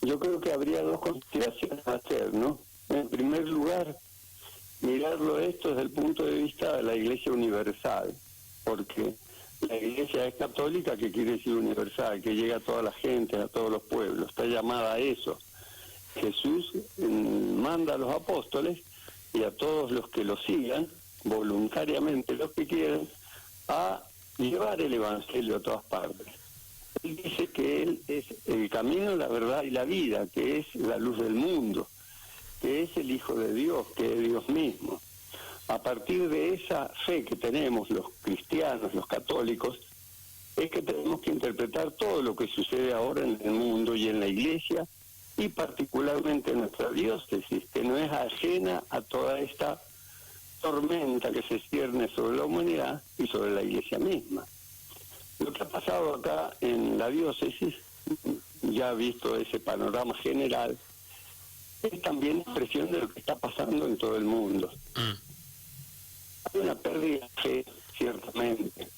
yo creo que habría dos consideraciones a hacer, ¿no? En primer lugar, mirarlo esto desde el punto de vista de la Iglesia universal, porque la Iglesia es católica, que quiere decir universal, que llega a toda la gente, a todos los pueblos, está llamada a eso. Jesús manda a los apóstoles y a todos los que lo sigan, voluntariamente los que quieran, a llevar el Evangelio a todas partes. Él dice que Él es el camino, la verdad y la vida, que es la luz del mundo, que es el Hijo de Dios, que es Dios mismo. A partir de esa fe que tenemos los cristianos, los católicos, es que tenemos que interpretar todo lo que sucede ahora en el mundo y en la Iglesia, y particularmente en nuestra diócesis, que no es ajena a toda esta tormenta que se cierne sobre la humanidad y sobre la Iglesia misma. Lo que ha pasado acá en la diócesis, ya visto ese panorama general, es también expresión de lo que está pasando en todo el mundo. Hay una pérdida de fe, ciertamente.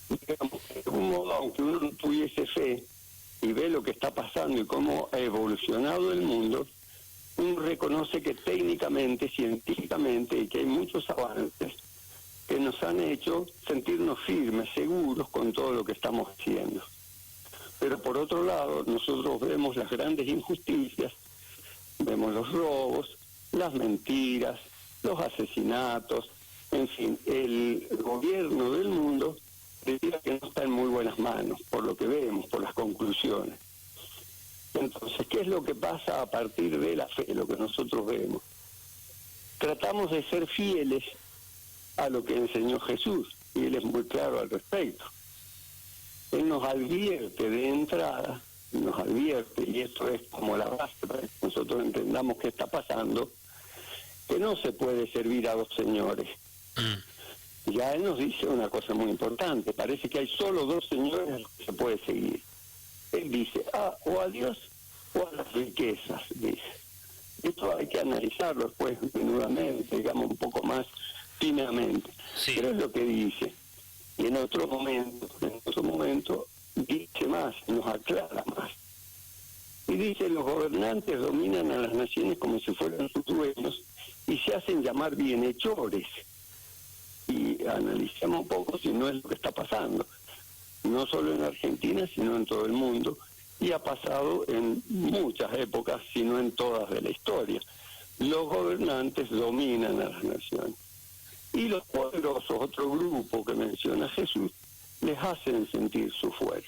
Digamos, de un modo, aunque uno no tuviese fe y ve lo que está pasando y cómo ha evolucionado el mundo, uno reconoce que técnicamente, científicamente, y que hay muchos avances que nos han hecho sentirnos firmes, seguros con todo lo que estamos haciendo. Pero por otro lado, nosotros vemos las grandes injusticias, vemos los robos, las mentiras, los asesinatos, en fin, el gobierno del mundo diría que no está en muy buenas manos, por lo que vemos, por las conclusiones. Entonces, ¿qué es lo que pasa a partir de la fe, lo que nosotros vemos? Tratamos de ser fieles a lo que enseñó Jesús, y Él es muy claro al respecto. Él nos advierte de entrada, nos advierte, y esto es como la base para que nosotros entendamos qué está pasando, que no se puede servir a dos señores. Ya Él nos dice una cosa muy importante, parece que hay solo dos señores a los que se puede seguir. Él dice, o a Dios o a las riquezas, dice. Esto hay que analizarlo después menudamente, digamos un poco más finamente. Sí. Pero es lo que dice. Y en otro momento dice más, nos aclara más. Y dice, los gobernantes dominan a las naciones como si fueran sus dueños y se hacen llamar bienhechores. Y analicemos un poco si no es lo que está pasando, no solo en Argentina, sino en todo el mundo, y ha pasado en muchas épocas, sino en todas de la historia. Los gobernantes dominan a las naciones. Y los poderosos, otro grupo que menciona Jesús, les hacen sentir su fuerza.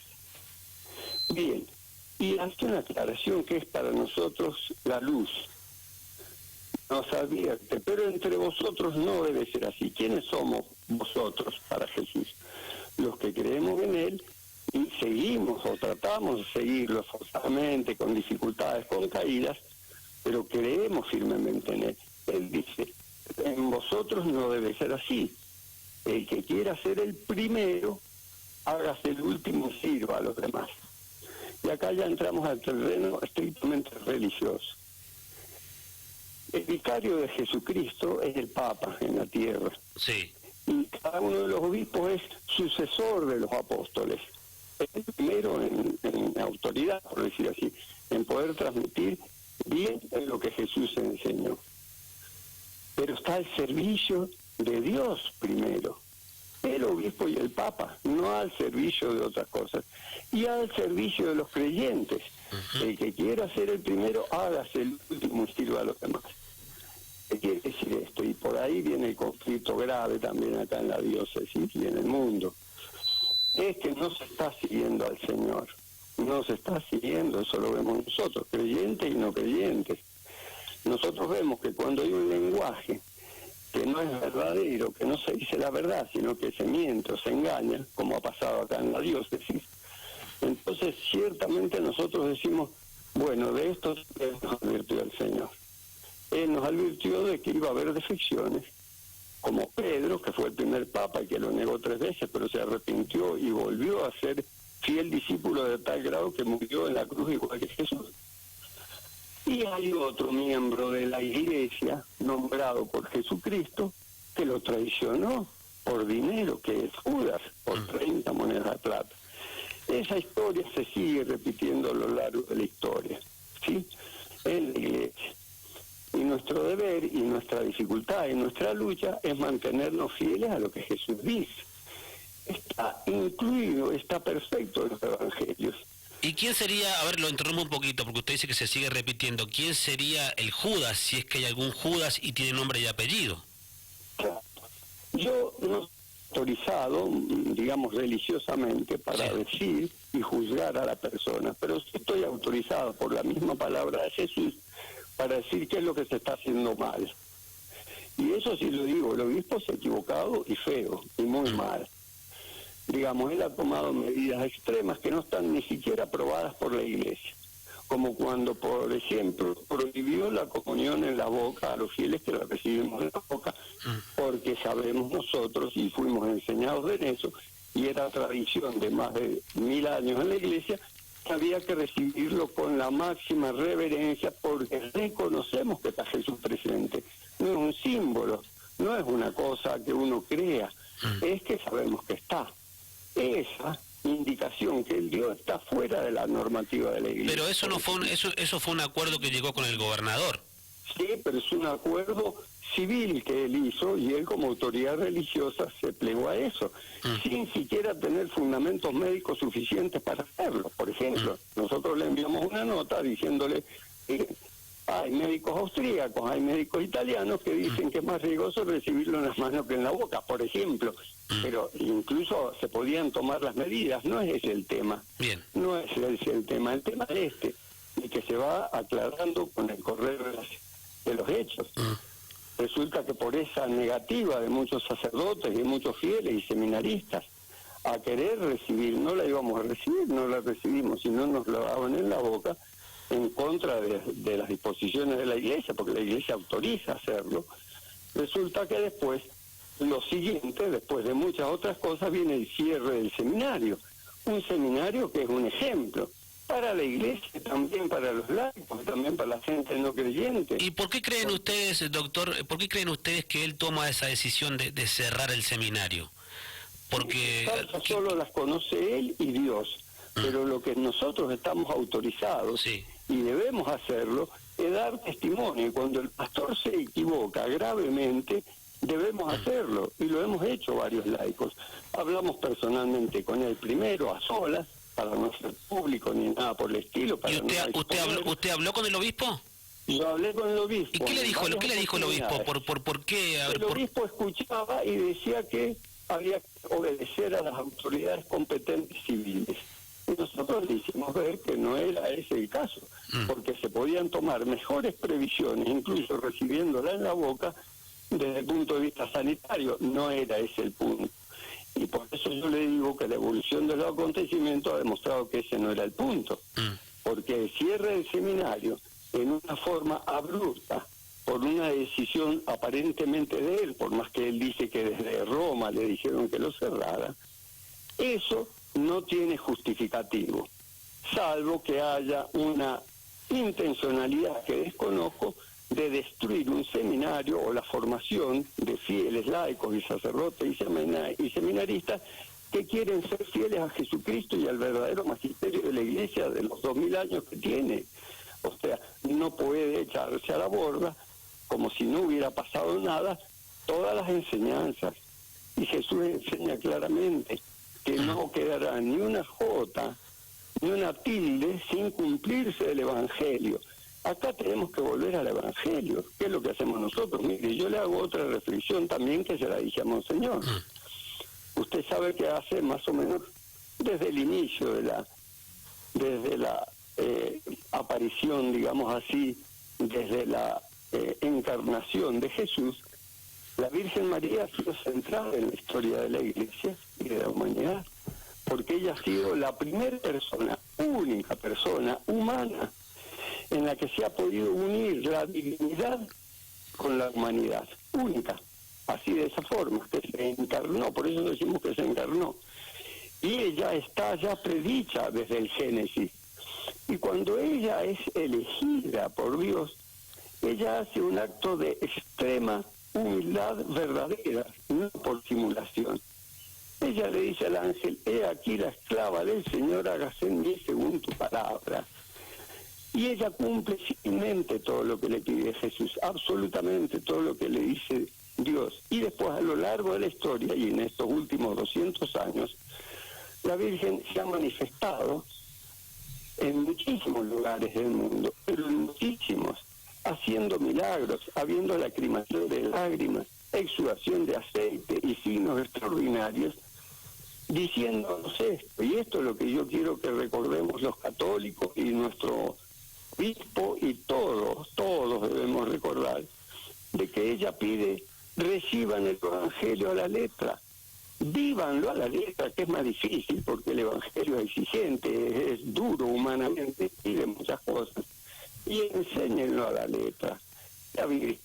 Bien, y hace una aclaración que es para nosotros la luz. Nos advierte, pero entre vosotros no debe ser así. ¿Quiénes somos vosotros para Jesús? Los que creemos en Él y seguimos o tratamos de seguirlo forzadamente, con dificultades, con caídas, pero creemos firmemente en Él. Él dice, en vosotros no debe ser así. El que quiera ser el primero, hágase el último, sirva a los demás. Y acá ya entramos al terreno estrictamente religioso. El vicario de Jesucristo es el Papa en la tierra. Sí. Y cada uno de los obispos es sucesor de los apóstoles. Es el primero en autoridad, por decir así, en poder transmitir bien lo que Jesús enseñó. Pero está al servicio de Dios primero. El obispo y el Papa, no al servicio de otras cosas. Y al servicio de los creyentes. El que quiera ser el primero, hágase el último y sirva a los demás. ¿Qué quiere decir esto? Y por ahí viene el conflicto grave también acá en la diócesis y en el mundo. Es que no se está siguiendo al Señor. No se está siguiendo, eso lo vemos nosotros, creyentes y no creyentes. Nosotros vemos que cuando hay un lenguaje que no es verdadero, que no se dice la verdad, sino que se miente o se engaña, como ha pasado acá en la diócesis, entonces ciertamente nosotros decimos, bueno, de esto nos advirtió el Señor. Él nos advirtió de que iba a haber defecciones, como Pedro, que fue el primer papa y que lo negó 3 veces, pero se arrepintió y volvió a ser fiel discípulo de tal grado que murió en la cruz igual que Jesús. Y hay otro miembro de la Iglesia, nombrado por Jesucristo, que lo traicionó por dinero, que es Judas, por 30 monedas de plata. Esa historia se sigue repitiendo a lo largo de la historia. ¿sí?, en la iglesia. Y nuestro deber y nuestra dificultad y nuestra lucha es mantenernos fieles a lo que Jesús dice. Está incluido, está perfecto en los evangelios. ¿Y quién sería, a ver, lo interrumpo un poquito, porque usted dice que se sigue repitiendo, quién sería el Judas, si es que hay algún Judas y tiene nombre y apellido? Claro. Yo no estoy autorizado, digamos, religiosamente para decir y juzgar a la persona, pero sí estoy autorizado por la misma palabra de Jesús para decir qué es lo que se está haciendo mal. Y eso sí lo digo, el obispo se ha equivocado y feo, y muy mal. Digamos, él ha tomado medidas extremas que no están ni siquiera aprobadas por la Iglesia, como cuando, por ejemplo, prohibió la comunión en la boca a los fieles que la recibimos en la boca, porque sabemos nosotros, y fuimos enseñados en eso, y era tradición de más de 1000 años en la Iglesia, que había que recibirlo con la máxima reverencia, porque reconocemos que está Jesús presente. No es un símbolo, no es una cosa que uno crea, es que sabemos que está. Esa indicación que él dio está fuera de la normativa de la Iglesia. Pero eso no fue eso fue un acuerdo que llegó con el gobernador. Sí, pero es un acuerdo civil que él hizo y él como autoridad religiosa se plegó a eso, sin siquiera tener fundamentos médicos suficientes para hacerlo. Por ejemplo, nosotros le enviamos una nota diciéndole hay médicos austríacos, hay médicos italianos que dicen que es más riesgoso recibirlo en las manos que en la boca, por ejemplo. Pero incluso se podían tomar las medidas, no es ese el tema. Bien. No es ese el tema es y que se va aclarando con el correr de los hechos. Resulta que por esa negativa de muchos sacerdotes y muchos fieles y seminaristas a querer recibir, no la íbamos a recibir, no la recibimos, sino nos la daban en la boca, en contra de las disposiciones de la Iglesia, porque la Iglesia autoriza hacerlo. Resulta que después, lo siguiente, después de muchas otras cosas, viene el cierre del seminario. Un seminario que es un ejemplo para la Iglesia, también para los laicos, también para la gente no creyente. ¿Y por qué creen ustedes, doctor, por qué creen ustedes que él toma esa decisión de cerrar el seminario? Porque solo las conoce él y Dios, pero lo que nosotros estamos autorizados y debemos hacerlo es dar testimonio. Y cuando el pastor se equivoca gravemente, debemos hacerlo, y lo hemos hecho varios laicos. Hablamos personalmente con él primero, a solas, para no ser público ni nada por el estilo. Para ¿Y usted habló con el obispo? Yo hablé con el obispo. ¿Y qué le dijo el obispo? ¿Por qué? El obispo escuchaba y decía que había que obedecer a las autoridades competentes civiles. Y nosotros le hicimos ver que no era ese el caso, porque se podían tomar mejores previsiones, incluso recibiéndola en la boca, desde el punto de vista sanitario. No era ese el punto. Y por eso yo le digo que la evolución de los acontecimientos ha demostrado que ese no era el punto. Porque el cierre del seminario, en una forma abrupta, por una decisión aparentemente de él, por más que él dice que desde Roma le dijeron que lo cerrara, eso no tiene justificativo, salvo que haya una intencionalidad que desconozco de destruir un seminario o la formación de fieles laicos y sacerdotes y seminaristas que quieren ser fieles a Jesucristo y al verdadero magisterio de la Iglesia de los 2000 años que tiene. O sea, no puede echarse a la borda como si no hubiera pasado nada todas las enseñanzas. Y Jesús enseña claramente que no quedará ni una jota, ni una tilde sin cumplirse el Evangelio. Acá tenemos que volver al Evangelio. ¿Qué es lo que hacemos nosotros? Mire, yo le hago otra reflexión también que se la dije a Monseñor. Usted sabe que hace más o menos desde el inicio desde la aparición, digamos así, desde la encarnación de Jesús, la Virgen María ha sido central en la historia de la Iglesia y de la humanidad, porque ella ha sido la primera persona, única persona humana, en la que se ha podido unir la divinidad con la humanidad, única, así de esa forma, que se encarnó, por eso decimos que se encarnó. Y ella está ya predicha desde el Génesis. Y cuando ella es elegida por Dios, ella hace un acto de extrema humildad verdadera, no por simulación. Ella le dice al ángel: he aquí la esclava del Señor, hágase en mí según tu palabra. Y ella cumple fielmente todo lo que le pide Jesús, absolutamente todo lo que le dice Dios. Y después, a lo largo de la historia, y en estos últimos 200 años, la Virgen se ha manifestado en muchísimos lugares del mundo, pero en muchísimos, haciendo milagros, habiendo lacrimación de lágrimas, exudación de aceite y signos extraordinarios, diciéndonos esto. Y esto es lo que yo quiero que recordemos los católicos y nuestro obispo, y todos debemos recordar, de que ella pide: reciban el Evangelio a la letra, vívanlo a la letra, que es más difícil porque el Evangelio es exigente, es duro humanamente, pide muchas cosas, y enséñenlo a la letra. La Virgen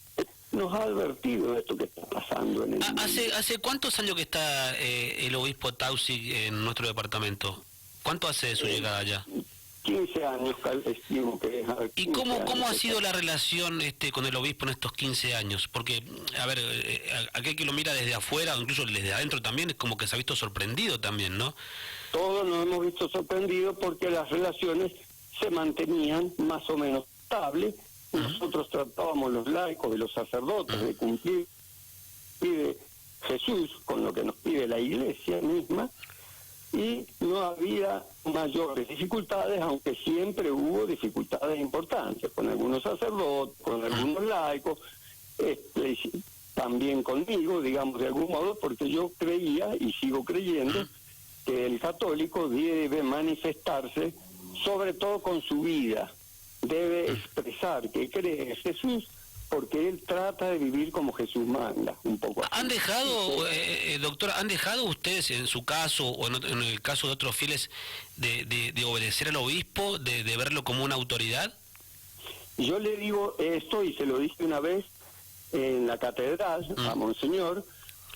nos ha advertido de esto que está pasando en el mundo. ¿Hace cuántos años que está el obispo Taussig en nuestro departamento? ¿Cuánto hace de su llegada allá? 15 años, estimo que es. ¿Y cómo ha sido la relación con el obispo en estos 15 años? Porque, a ver, aquel que lo mira desde afuera, o incluso desde adentro también, es como que se ha visto sorprendido también, ¿no? Todos nos hemos visto sorprendidos porque las relaciones se mantenían más o menos estables. Nosotros tratábamos, los laicos y los sacerdotes, de cumplir pide Jesús con lo que nos pide la Iglesia misma, y no había mayores dificultades, aunque siempre hubo dificultades importantes con algunos sacerdotes, con algunos laicos, también conmigo, digamos, de algún modo, porque yo creía y sigo creyendo que el católico debe manifestarse sobre todo con su vida, debe expresar que cree en Jesús, porque él trata de vivir como Jesús manda, un poco así. ¿Han dejado, doctora, han dejado ustedes en su caso, o en el caso de otros fieles, de obedecer al obispo, de verlo como una autoridad? Yo le digo esto, y se lo dije una vez en la catedral a Monseñor,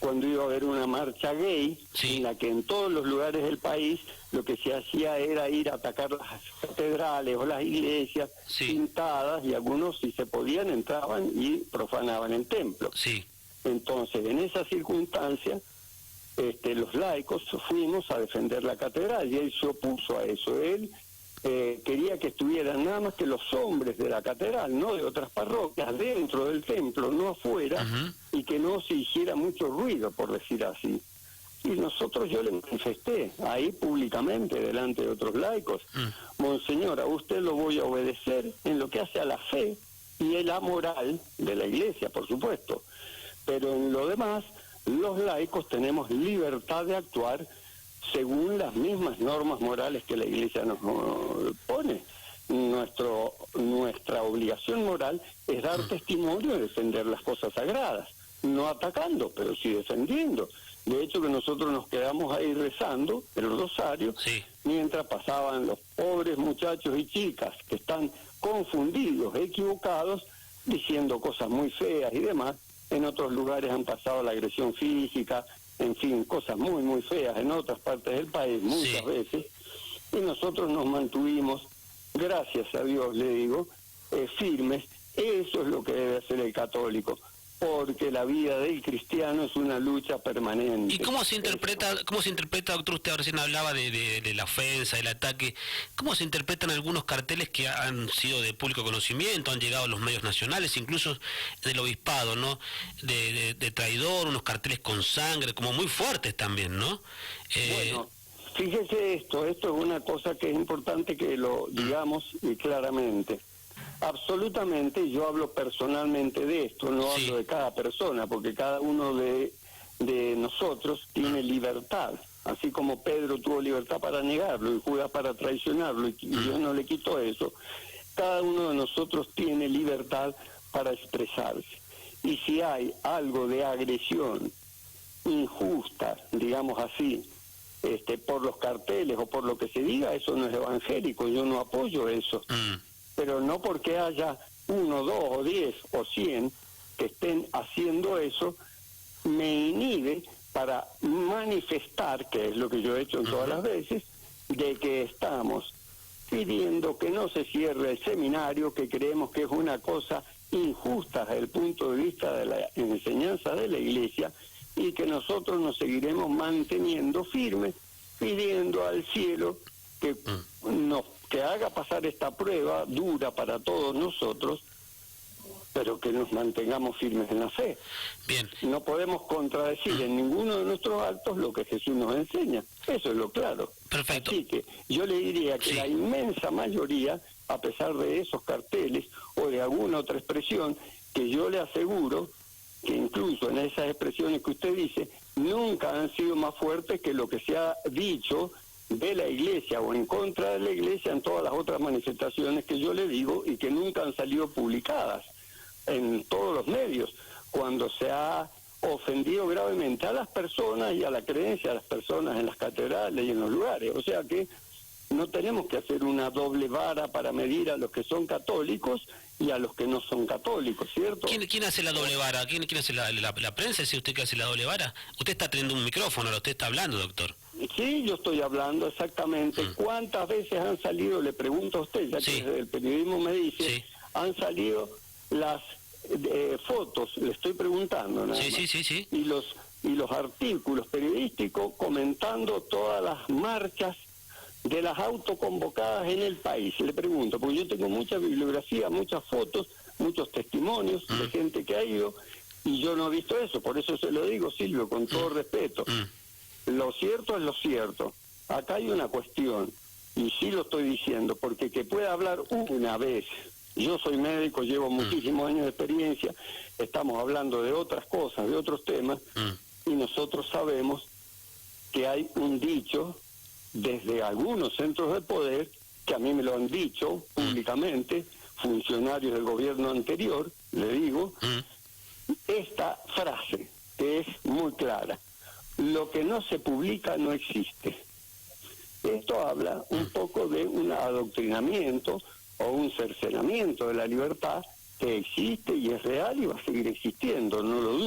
cuando iba a haber una marcha gay, en la que en todos los lugares del país lo que se hacía era ir a atacar las catedrales o las iglesias pintadas, y algunos, si se podían, entraban y profanaban el templo. Entonces, en esa circunstancia, los laicos fuimos a defender la catedral, y él se opuso a eso. Él quería que estuvieran nada más que los hombres de la catedral, no de otras parroquias, dentro del templo, no afuera, y que no se hiciera mucho ruido, por decir así. Y nosotros, yo le manifesté ahí públicamente delante de otros laicos: Monseñor, a usted lo voy a obedecer en lo que hace a la fe y en la moral de la Iglesia, por supuesto, pero en lo demás, los laicos tenemos libertad de actuar según las mismas normas morales que la Iglesia nos pone. Nuestra obligación moral es dar testimonio y defender las cosas sagradas, no atacando, pero sí defendiendo. De hecho, que nosotros nos quedamos ahí rezando el rosario, mientras pasaban los pobres muchachos y chicas que están confundidos, equivocados, diciendo cosas muy feas y demás. En otros lugares han pasado la agresión física, en fin, cosas muy, muy feas en otras partes del país, muchas veces. Y nosotros nos mantuvimos, gracias a Dios, le digo, firmes. Eso es lo que debe hacer el católico, porque la vida del cristiano es una lucha permanente. ¿Y cómo se interpreta, doctor? Usted recién hablaba de la ofensa, del ataque. ¿Cómo se interpretan algunos carteles que han sido de público conocimiento, han llegado a los medios nacionales, incluso del obispado, ¿no? De traidor, unos carteles con sangre, como muy fuertes también, ¿no? Bueno, fíjese esto es una cosa que es importante que lo digamos claramente. Absolutamente, yo hablo personalmente de esto, no hablo de cada persona, porque cada uno de nosotros tiene libertad, así como Pedro tuvo libertad para negarlo y Judas para traicionarlo, y yo no le quito eso. Cada uno de nosotros tiene libertad para expresarse, y si hay algo de agresión injusta, digamos así, por los carteles o por lo que se diga, eso no es evangélico, yo no apoyo eso. Pero no porque haya 1, 2 o 10 o 100 que estén haciendo eso, me inhibe para manifestar, que es lo que yo he hecho todas las veces, de que estamos pidiendo que no se cierre el seminario, que creemos que es una cosa injusta desde el punto de vista de la enseñanza de la Iglesia, y que nosotros nos seguiremos manteniendo firmes, pidiendo al cielo que que haga pasar esta prueba dura para todos nosotros, pero que nos mantengamos firmes en la fe. Bien. No podemos contradecir en ninguno de nuestros actos lo que Jesús nos enseña. Eso es lo claro. Perfecto. Así que yo le diría que sí. la inmensa mayoría, a pesar de esos carteles o de alguna otra expresión, que yo le aseguro que incluso en esas expresiones que usted dice, nunca han sido más fuertes que lo que se ha dicho de la Iglesia o en contra de la Iglesia en todas las otras manifestaciones que yo le digo y que nunca han salido publicadas en todos los medios, cuando se ha ofendido gravemente a las personas y a la creencia de las personas en las catedrales y en los lugares. O sea que no tenemos que hacer una doble vara para medir a los que son católicos y a los que no son católicos, ¿cierto? ¿Quién hace la doble vara? ¿Quién hace la prensa? ¿Es usted que hace la doble vara? Usted está teniendo un micrófono, usted está hablando, doctor. Sí, yo estoy hablando exactamente. ¿Cuántas veces han salido, le pregunto a usted, ya que desde el periodismo me dice, han salido las fotos, le estoy preguntando nada más, sí. y los artículos periodísticos comentando todas las marchas de las autoconvocadas en el país? Le pregunto, porque yo tengo mucha bibliografía, muchas fotos, muchos testimonios de gente que ha ido, y yo no he visto eso. Por eso se lo digo, Silvio, con todo respeto. Lo cierto es lo cierto. Acá hay una cuestión, y sí lo estoy diciendo, porque que pueda hablar una vez. Yo soy médico, llevo muchísimos años de experiencia, estamos hablando de otras cosas, de otros temas, y nosotros sabemos que hay un dicho desde algunos centros de poder, que a mí me lo han dicho públicamente, funcionarios del gobierno anterior, le digo, esta frase, que es muy clara: lo que no se publica no existe. Esto habla un poco de un adoctrinamiento o un cercenamiento de la libertad que existe y es real y va a seguir existiendo, no lo dudo.